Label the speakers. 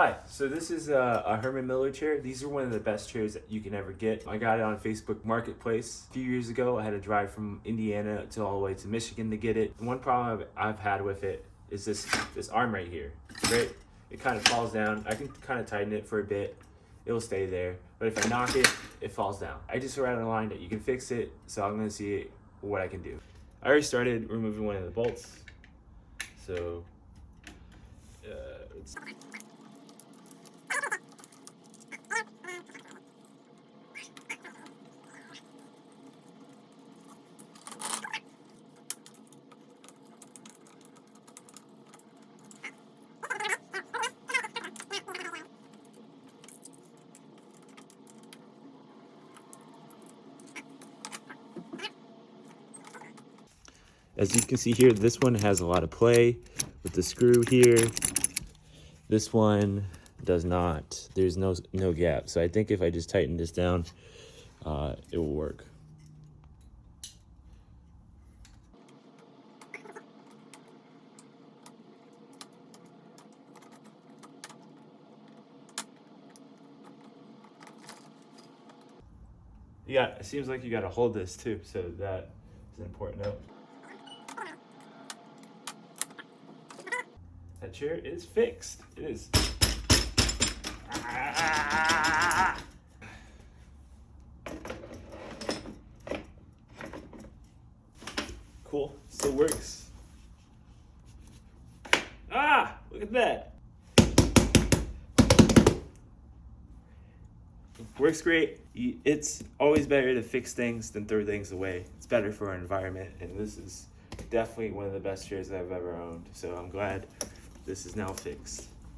Speaker 1: Hi, so this is a Herman Miller chair. These are one of the best chairs that you can ever get. I got it on Facebook Marketplace a few years ago. I had to drive from Indiana to all the way to Michigan to get it. And one problem I've had with it is this arm right here, right? It kind of falls down. I can kind of tighten it for a bit. It'll stay there. But if I knock it, it falls down. I just read online that you can fix it, so I'm gonna see what I can do. I already started removing one of the bolts. So, it's... As you can see here, this one has a lot of play with the screw here. This one does not. There's no gap. So I think if I just tighten this down, it will work. It seems like you got to hold this too, so that is an important note. That chair is fixed. It is. Cool. Still works. Look at that. Works great. It's always better to fix things than throw things away. It's better for our environment, and this is definitely one of the best chairs I've ever owned. So I'm glad this is now fixed.